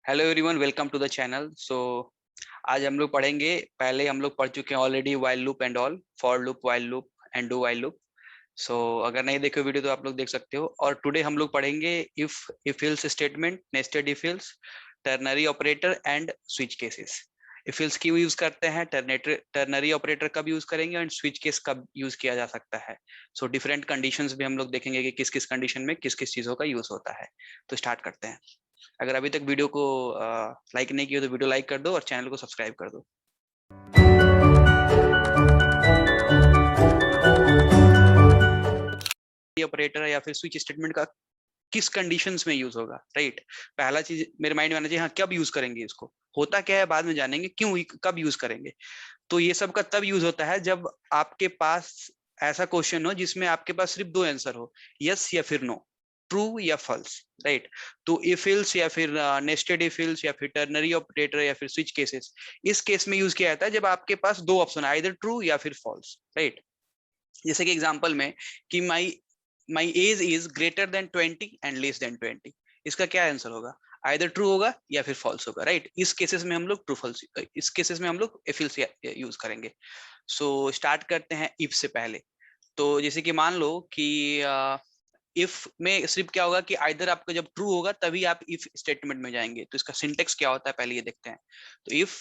Hello everyone, welcome to the channel. आज हम लोग पढ़ेंगे। पहले हम लोग पढ़ चुके हैं already while loop and all, for loop, while loop and do while loop. अगर नहीं देखे वीडियो तो आप लोग देख सकते हो। और टुडे हम लोग पढ़ेंगे if else statement, nested if else, ternary operator and switch cases. If else क्यों यूज करते हैं, टर्नरी ऑपरेटर कब यूज करेंगे एंड स्विच केस कब यूज किया जा सकता है। डिफरेंट कंडीशंस भी हम लोग देखेंगे कि किस किस कंडीशन में किस किस चीजों का यूज होता है। तो स्टार्ट करते हैं। अगर अभी तक वीडियो को लाइक नहीं किया तो वीडियो लाइक कर दो और चैनल को सब्सक्राइब कर दो। ऑपरेटर या फिर स्विच स्टेटमेंट का किस कंडीशंस में यूज होगा, राइट। पहला चीज मेरे माइंड में आना चाहिए, हाँ कब यूज करेंगे इसको, होता क्या है बाद में जानेंगे, क्यों कब यूज करेंगे। तो ये सब का तब यूज होता है जब आपके पास ऐसा क्वेश्चन हो जिसमें आपके पास सिर्फ दो आंसर हो, यस या फिर नो, ट्रू या फॉल्स, राइट। तो इफ एल्स या फिर नेस्टेड इफ एल्स या फिर टर्नरी ऑपरेटर या फिर स्विच केसेस, इस केस में यूज किया जाता है जब आपके पास दो ऑप्शन है, इधर ट्रू या फिर फॉल्स, राइट। जैसे कि एग्जांपल में कि my age is greater than 20 and less than 20, इसका क्या आंसर होगा, आइदर ट्रू होगा या फिर फॉल्स होगा, राइट। इस केसेस में हम लोग ट्रू फॉल्स, इस केसेस में हम लोग इफ एल्स यूज करेंगे। स्टार्ट करते हैं इफ से पहले। तो जैसे कि मान लो कि इफ में सिर्फ क्या होगा कि आइदर आपका जब ट्रू होगा तभी आप इफ स्टेटमेंट में जाएंगे। तो इसका सिंटेक्स क्या होता है पहले ये देखते हैं। तो इफ,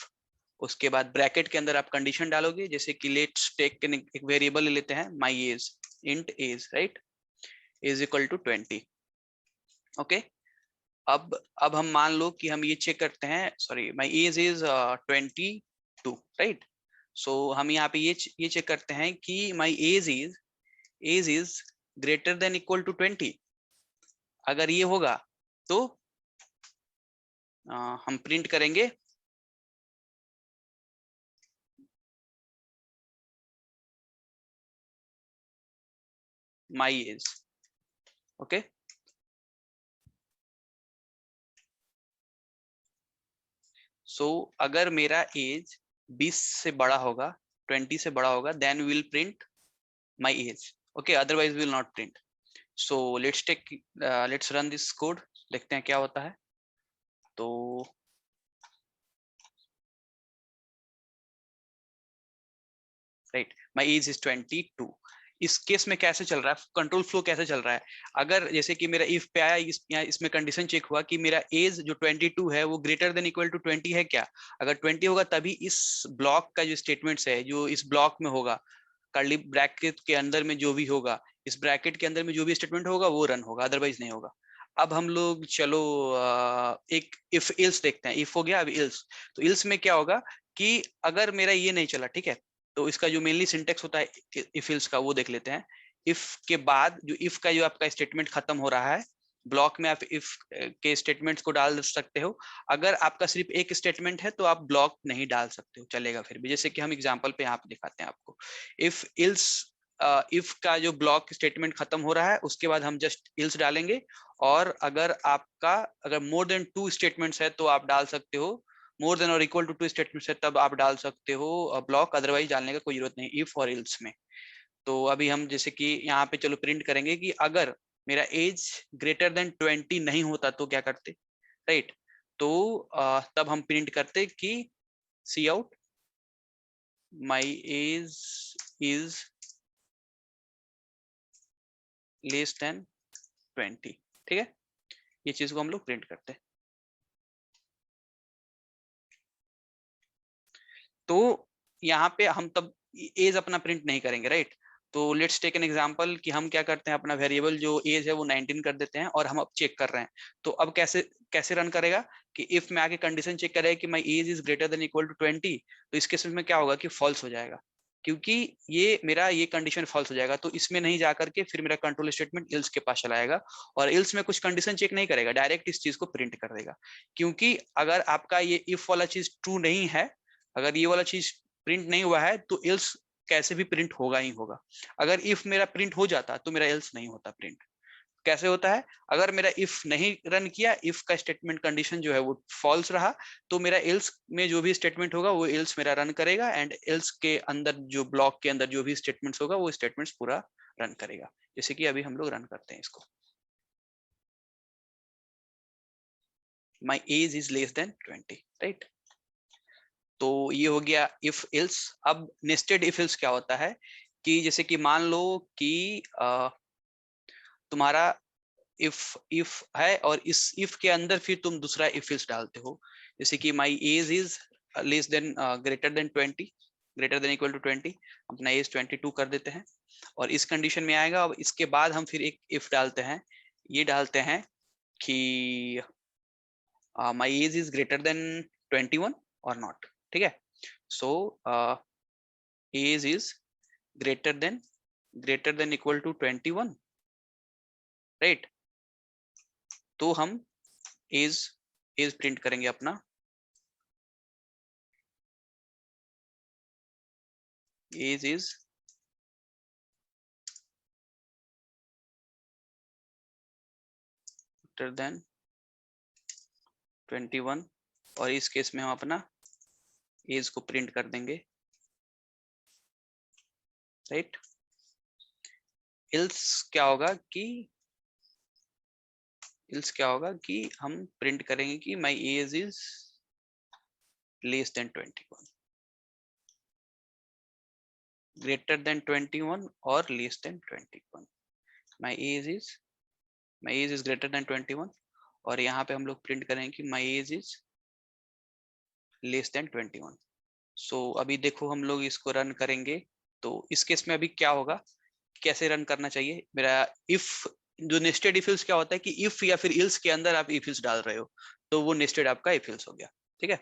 उसके बाद ब्रैकेट के अंदर आप कंडीशन डालोगे, जैसे कि लेट्स टेक एक वेरिएबल ले लेते हैं, my age, int age, right, is equal to 20। Okay. अब हम मान लो कि हम ये चेक करते हैं, sorry my age is 22, right. हम यहाँ पे ये चेक करते हैं कि my age is greater than equal to 20। अगर ये होगा तो हम प्रिंट करेंगे माई एज। ओके। अगर मेरा एज 20 से बड़ा होगा, 20 से बड़ा होगा, then will print my age. Okay, otherwise will not print. Let's run this code, देखते हैं क्या होता है। तो राइट, माई एज इज 22। इस केस में कैसे चल रहा है, कंट्रोल फ्लो कैसे चल रहा है। अगर जैसे कि मेरा इफ पे आया, इसमें कंडीशन चेक हुआ कि मेरा एज जो 22 है वो ग्रेटर देन इक्वल टू 20 है क्या। अगर 20 होगा तभी इस ब्लॉक का जो स्टेटमेंट्स है जो इस ब्लॉक में होगा, कर्ली ब्रैकेट के अंदर में जो भी होगा, इस ब्रैकेट के अंदर में जो भी स्टेटमेंट होगा वो रन होगा, अदरवाइज नहीं होगा। अब हम लोग चलो एक इफ इल्स देखते हैं। इफ हो गया, अब इल्स। तो इल्स में क्या होगा कि अगर मेरा ये नहीं चला, ठीक है, तो इसका जो मेनली सिंटेक्स होता है इफ इल्स का वो देख लेते हैं। इफ के बाद जो इफ का जो आपका स्टेटमेंट खत्म हो रहा है, ब्लॉक में आप इफ के स्टेटमेंट्स को डाल सकते हो। अगर आपका सिर्फ एक स्टेटमेंट है तो आप ब्लॉक नहीं डाल सकते हो, चलेगा फिर भी। जैसे कि हम एग्जांपल पे यहाँ पे दिखाते हैं आपको। इफ इल्स, इफ का जो ब्लॉक स्टेटमेंट खत्म हो रहा है उसके बाद हम जस्ट इल्स डालेंगे। और अगर मोर देन 2 स्टेटमेंट्स है तो आप डाल सकते हो, मोर देन और इक्वल टू 2 स्टेटमेंट्स है तब आप डाल सकते हो ब्लॉक, अदरवाइज डालने का कोई जरूरत नहीं इफ और इल्स में। तो अभी हम जैसे कि यहाँ पे चलो प्रिंट करेंगे कि अगर मेरा एज ग्रेटर देन 20 नहीं होता तो क्या करते, राइट। तो तब हम प्रिंट करते कि cout my age is less than 20, ठीक है। ये चीज को हम लोग प्रिंट करते हैं। तो यहाँ पे हम तब एज अपना प्रिंट नहीं करेंगे, राइट। तो लेट्स टेक एन एग्जांपल कि हम क्या करते हैं, अपना वेरिएबल जो एज है वो 19 कर देते हैं और हम अब चेक कर रहे हैं। तो अब कैसे कैसे रन करेगा कि इफ में आके कंडीशन चेक करेगा कि my age is greater than equal to 20, तो इस केस में क्या होगा कि फॉल्स हो जाएगा, क्योंकि ये कंडीशन फॉल्स हो जाएगा। तो इसमें नहीं जाकर के फिर मेरा कंट्रोल स्टेटमेंट इल्स के पास चलाएगा और इल्स में कुछ कंडीशन चेक नहीं करेगा, डायरेक्ट इस चीज को प्रिंट कर देगा। क्योंकि अगर आपका ये इफ वाला चीज ट्रू नहीं है, अगर ये वाला चीज प्रिंट नहीं हुआ है तो एल्स कैसे भी प्रिंट होगा ही होगा। अगर इफ मेरा प्रिंट हो जाता तो मेरा एल्स नहीं होता प्रिंट। कैसे होता है, अगर मेरा इफ नहीं रन किया, इफ का स्टेटमेंट कंडीशन जो है वो फॉल्स रहा, तो मेरा एल्स में जो भी स्टेटमेंट होगा वो एल्स मेरा रन करेगा एंड एल्स के अंदर जो ब्लॉक के अंदर जो भी स्टेटमेंट्स होगा वो स्टेटमेंट्स पूरा रन करेगा। जैसे कि अभी हम लोग रन करते हैं इसको। माई age is less than 20, right. तो ये हो गया इफ इल्स। अब नेस्टेड इफ इल्स क्या होता है कि जैसे कि मान लो कि तुम्हारा इफ है और इस इफ के अंदर फिर तुम दूसरा इफ इल्स डालते हो, जैसे कि my age is less than greater than 20, greater than equal to 20, अपना एज 22 कर देते हैं और इस कंडीशन में आएगा। अब इसके बाद हम फिर एक इफ डालते हैं, ये डालते हैं कि my age is greater than 21 और नॉट, ठीक है। So age is greater than equal to 21, right. तो हम एज एज प्रिंट करेंगे अपना, एज इज ग्रेटर देन 21 और इस केस में हम अपना एज को प्रिंट कर देंगे, राइट। इल्स क्या होगा कि हम प्रिंट करेंगे कि my age is less than 21, greater than 21 और less than 21। My age is greater than 21 और यहाँ पे हम लोग प्रिंट करेंगे कि my age is less than 21। सो अभी देखो हम लोग इसको रन करेंगे तो इस केस में अभी क्या होगा, कैसे रन करना चाहिए मेरा इफ। जो नेस्टेड इफ इल्स क्या होता है कि इफ या फिर इल्स के अंदर आप इफ इल्स डाल रहे हो तो वो नेस्टेड आपका इफ इल्स हो गया, ठीक है।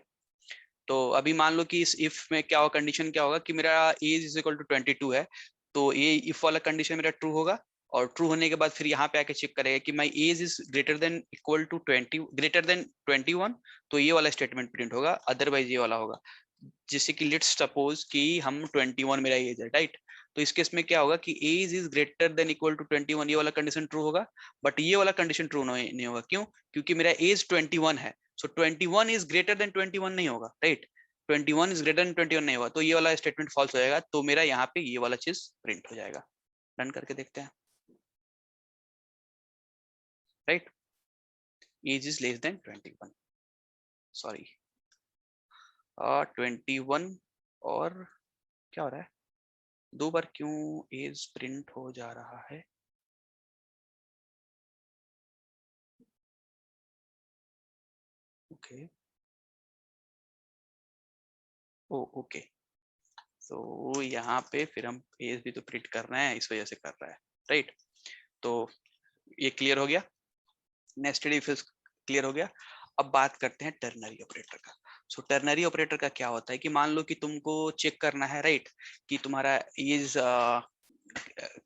तो अभी मान लो कि इस इफ में क्या होगा, कंडीशन क्या होगा कि मेरा एज इज इक्वल टू 22 है, तो ये इफ वाला कंडीशन मेरा ट्रू होगा और ट्रू होने के बाद फिर यहाँ पे आके चेक करेगा कि my age is greater than equal to 20, greater than 21, तो ये वाला स्टेटमेंट प्रिंट होगा, अदरवाइज ये वाला होगा। जैसे कि लेट्स सपोज कि हम 21 मेरा एज है, राइट। तो इस केस में क्या होगा कि age is greater than equal to 21, ये वाला कंडीशन ट्रू होगा, बट ये वाला कंडीशन ट्रू नहीं होगा। क्यों? क्योंकि मेरा एज 21 है, सो 21 इज ग्रेटर देन 21 नहीं होगा, राइट। 21 इज ग्रेटर देन 21 नहीं होगा, तो ये वाला स्टेटमेंट फॉल्स हो जाएगा, तो मेरा यहाँ पे ये वाला चीज प्रिंट हो जाएगा। रन करके देखते हैं, right. Age is less than 21, sorry 21 और क्या हो रहा है, दो बार क्यों एज प्रिंट हो जा रहा है? ओके ओ ओके, तो यहाँ पे फिर हम एज भी तो प्रिंट कर रहे हैं, इस वजह से कर रहा है, राइट। तो ये क्लियर हो गया, नेस्टेड इफ इल्स क्लियर हो गया। अब बात करते हैं टर्नरी ऑपरेटर का। सो टर्नरी ऑपरेटर का क्या होता है कि मान लो कि तुमको चेक करना है, राइट, कि तुम्हारा एज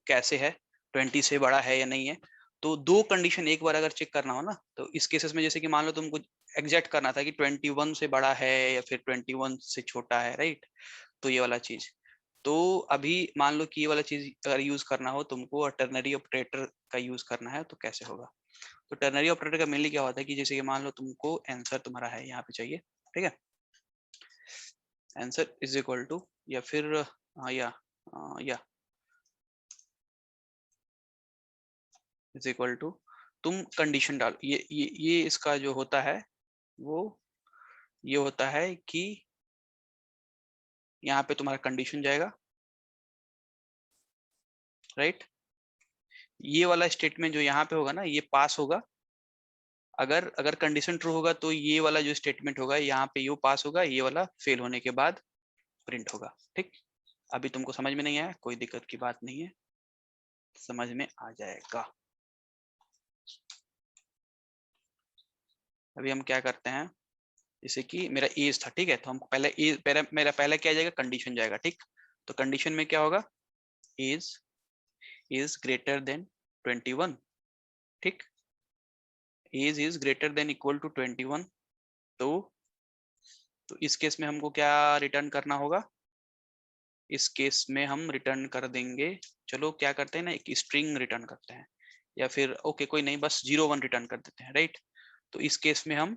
कैसे है, 20 से बड़ा है या नहीं है। तो दो कंडीशन एक बार अगर चेक करना हो ना, तो इस केसेस में जैसे कि मान लो तुमको एग्जैक्ट करना था कि 21 से बड़ा है या फिर 21 से छोटा है, राइट। तो ये वाला चीज, तो अभी मान लो कि ये वाला चीज अगर यूज करना हो तुमको और टर्नरी ऑपरेटर का यूज करना है तो कैसे होगा। तो टर्नरी ऑपरेटर का मेनली क्या होता है कि जैसे कि मान लो तुमको आंसर तुम्हारा है यहाँ पे चाहिए, ठीक है। आंसर इज इक्वल टू या फिर या इज इक्वल टू, तुम कंडीशन डाल, ये इसका जो होता है वो ये होता है कि यहाँ पे तुम्हारा कंडीशन जाएगा, राइट। ये वाला स्टेटमेंट जो यहाँ पे होगा ना ये पास होगा, अगर अगर कंडीशन ट्रू होगा तो ये वाला जो स्टेटमेंट होगा यहाँ पे ये पास होगा, ये वाला फेल होने के बाद प्रिंट होगा, ठीक। अभी तुमको समझ में नहीं आया, कोई दिक्कत की बात नहीं है, समझ में आ जाएगा। अभी हम क्या करते हैं, जैसे कि मेरा एज था, ठीक है, तो हम पहले एज, मेरा पहले क्या जाएगा, कंडीशन जाएगा, ठीक। तो कंडीशन में क्या होगा, एज इज ग्रेटर देन 21, ठीक। Age is greater than equal to 21, तो इस केस में हमको क्या रिटर्न करना होगा, इस केस में हम रिटर्न कर देंगे, चलो क्या करते हैं ना, एक स्ट्रिंग रिटर्न करते हैं, या फिर ओके कोई नहीं, बस 01 रिटर्न कर देते हैं, राइट। तो इस केस में हम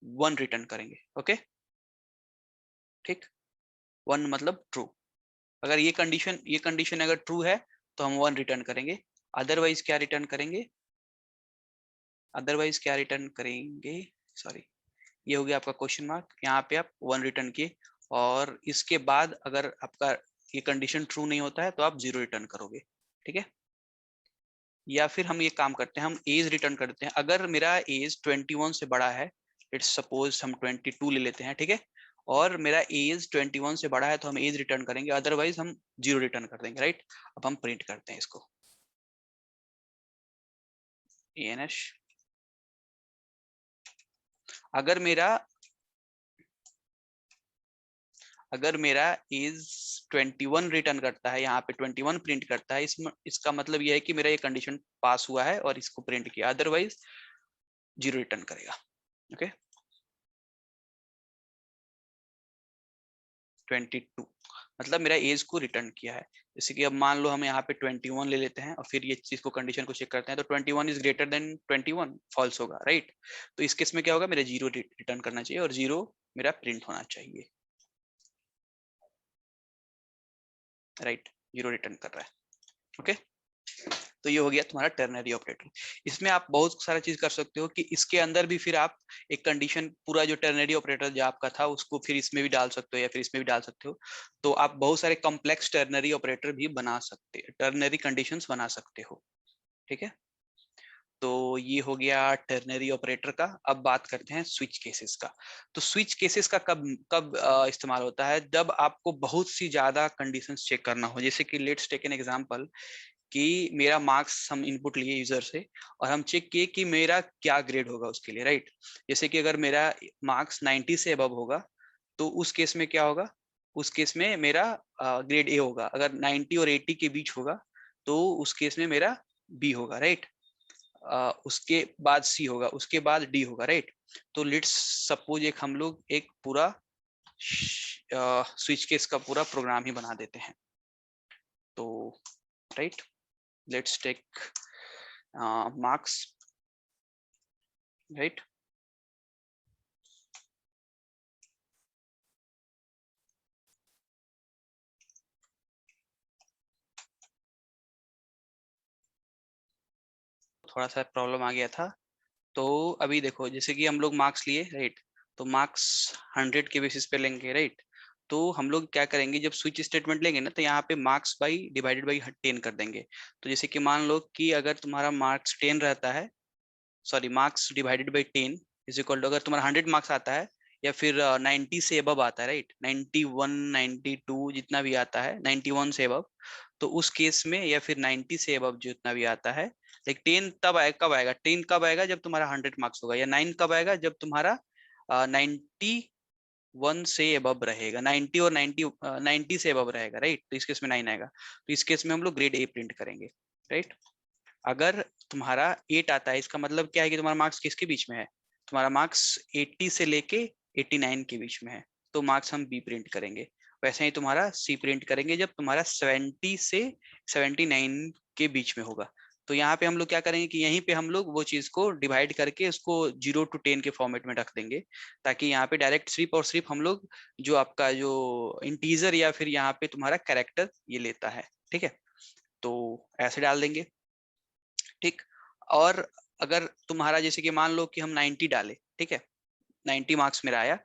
1 रिटर्न करेंगे, ओके, ठीक। 1 मतलब ट्रू, अगर ये कंडीशन अगर ट्रू है तो हम 1 रिटर्न करेंगे, अदरवाइज क्या रिटर्न करेंगे, सॉरी, ये हो गया आपका क्वेश्चन मार्क, यहाँ पे आप 1 रिटर्न किए, और इसके बाद अगर आपका ये कंडीशन ट्रू नहीं होता है तो आप 0 रिटर्न करोगे, ठीक है। या फिर हम ये काम करते हैं, हम एज रिटर्न करते हैं। अगर मेरा एज 21 से बड़ा है, लेट्स सपोज हम 22 ले लेते हैं, ठीक है, और मेरा एज 21 से बड़ा है तो हम एज रिटर्न करेंगे, अदरवाइज हम 0 रिटर्न कर देंगे, राइट। अब हम प्रिंट करते हैं इसको, ENH। अगर मेरा अगर मेरा एज 21 रिटर्न करता है, यहाँ पे 21 प्रिंट करता है, इसका मतलब यह है कि मेरा ये कंडीशन पास हुआ है और इसको प्रिंट किया, अदरवाइज 0 रिटर्न करेगा, ओके। 22 मतलब मेरा एज को रिटर्न किया है। जैसे कि अब मान लो हम यहाँ पे 21 ले लेते हैं और फिर ये चीज को कंडीशन को चेक करते हैं, तो 21 इज ग्रेटर देन 21 फॉल्स होगा, राइट। तो इस केस में क्या होगा, मेरा 0 रिटर्न करना चाहिए और 0 मेरा प्रिंट होना चाहिए, राइट। 0 रिटर्न कर रहा है, ओके। तो ये हो गया तुम्हारा टर्नरी ऑपरेटर। इसमें आप बहुत सारा चीज कर सकते हो कि इसके अंदर भी फिर आप एक कंडीशन, पूरा जो टर्नरी ऑपरेटर जो आपका था उसको फिर इसमें भी डाल सकते हो या फिर इसमें भी डाल सकते हो। तो आप बहुत सारे कॉम्प्लेक्स टर्नरी ऑपरेटर भी बना सकते हो, टर्नरी कंडीशंस बना सकते हो, ठीक है। तो ये हो गया टर्नरी ऑपरेटर का। अब बात करते हैं स्विच केसेस का। तो स्विच केसेस का कब कब इस्तेमाल होता है, जब आपको बहुत सी ज्यादा कंडीशंस चेक करना हो। जैसे कि लेट्स टेक एन एग्जांपल कि मेरा मार्क्स हम इनपुट लिए यूजर से और हम चेक किए कि मेरा क्या ग्रेड होगा उसके लिए, राइट। जैसे कि अगर मेरा मार्क्स 90 से अबव होगा तो उस केस में क्या होगा, उस केस में मेरा ग्रेड ए होगा। अगर 90 और 80 के बीच होगा तो उस केस में मेरा बी होगा, राइट। उसके बाद सी होगा, उसके बाद डी होगा, राइट। तो लेट्स सपोज एक हम लोग एक पूरा स्विच केस का पूरा प्रोग्राम ही बना देते हैं। तो right, let's take marks, right। थोड़ा सा प्रॉब्लम आ गया था। तो अभी देखो, जैसे कि हम लोग मार्क्स लिए, राइट। तो मार्क्स 100 के बेसिस पे लेंगे, राइट। तो हम लोग क्या करेंगे, जब स्विच स्टेटमेंट लेंगे ना, तो यहाँ पे मार्क्स बाई डिवाइडेड बाई 10 कर देंगे। तो जैसे कि मान लो कि अगर तुम्हारा मार्क्स 10 रहता है, sorry marks divided by 10 is equal to, अगर तुम्हारा 100 मार्क्स आता है या फिर 90 से अबव आता है, राइट, 91 92 जितना भी आता है, 91 से अबव, तो उस केस में, या फिर 90 से अबव जितना भी आता है, लाइक 10 तब आए, कब आएगा 10 कब आएगा, जब तुम्हारा 100 मार्क्स होगा, या 9 कब आएगा, जब तुम्हारा 91 से अबव रहेगा, 90 और 90 से अबव रहेगा, राइट। तो इस केस में 9 आएगा। तो इस केस में हम लोग ग्रेड ए प्रिंट करेंगे, राइट। अगर तुम्हारा 8 आता है, इसका मतलब क्या है कि तुम्हारा मार्क्स किसके बीच में है, तुम्हारा मार्क्स 80 से लेके 89 के बीच में है, तो मार्क्स हम बी प्रिंट करेंगे। वैसे ही तुम्हारा सी प्रिंट करेंगे जब तुम्हारा 70 से 79 के बीच में होगा। तो यहाँ पे हम लोग क्या करेंगे कि यहीं पे हम लोग वो चीज को डिवाइड करके उसको 0 to 10 के फॉर्मेट में रख देंगे, ताकि यहाँ पे डायरेक्ट सिर्फ और सिर्फ हम लोग जो आपका जो इंटीजर या फिर यहाँ पे तुम्हारा कैरेक्टर ये लेता है, ठीक है। तो ऐसे डाल देंगे, ठीक। और अगर तुम्हारा जैसे कि मान लो कि हम 90 डाले, ठीक है, 90 मार्क्स मेरा आया,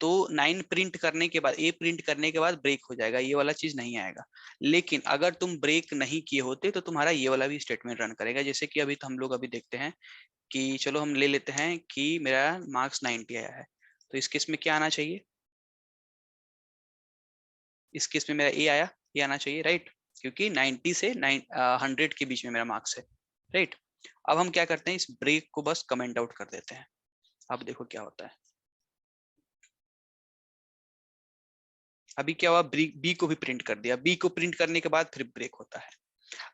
तो 9 प्रिंट करने के बाद, ए प्रिंट करने के बाद ब्रेक हो जाएगा, ये वाला चीज नहीं आएगा। लेकिन अगर तुम ब्रेक नहीं किए होते तो तुम्हारा ये वाला भी स्टेटमेंट रन करेगा। जैसे कि अभी हम लोग अभी देखते हैं कि चलो हम ले लेते हैं कि मेरा मार्क्स 90 आया है, तो इस केस में क्या आना चाहिए, इस केस में मेरा ए आया, ये आना चाहिए, राइट, क्योंकि 90 से 100 के बीच में मेरा मार्क्स है, राइट। अब हम क्या करते हैं, इस ब्रेक को बस कमेंट आउट कर देते हैं। अब देखो क्या होता है, अभी क्या हुआ, बी को भी प्रिंट कर दिया, बी को प्रिंट करने के बाद फिर ब्रेक होता है।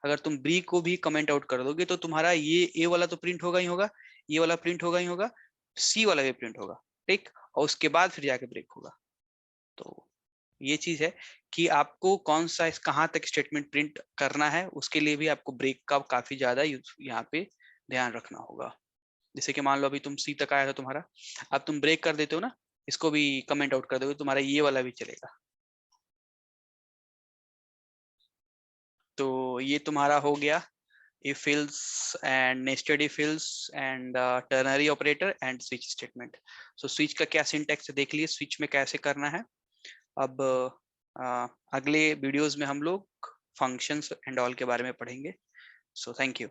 अगर तुम बी को भी कमेंट आउट कर दोगे तो तुम्हारा ये ए वाला तो प्रिंट होगा ही होगा, ये वाला प्रिंट होगा ही होगा, सी वाला भी प्रिंट होगा, ठीक, और उसके बाद फिर जाके ब्रेक होगा। तो ये चीज है कि आपको कौन सा कहाँ तक स्टेटमेंट प्रिंट करना है, उसके लिए भी आपको ब्रेक का काफी ज्यादा यहाँ पे ध्यान रखना होगा। जैसे कि मान लो अभी तुम सी तक आया था तुम्हारा, अब तुम ब्रेक कर देते हो ना, इसको भी कमेंट आउट कर दोगे, तुम्हारा ये वाला भी चलेगा। तो ये तुम्हारा हो गया if else and nested if else and ternary operator and switch statement. So switch का क्या syntax है देख लिए, switch में कैसे करना है. अब अगले वीडियोस में हम लोग functions and all के बारे में पढ़ेंगे. So thank you.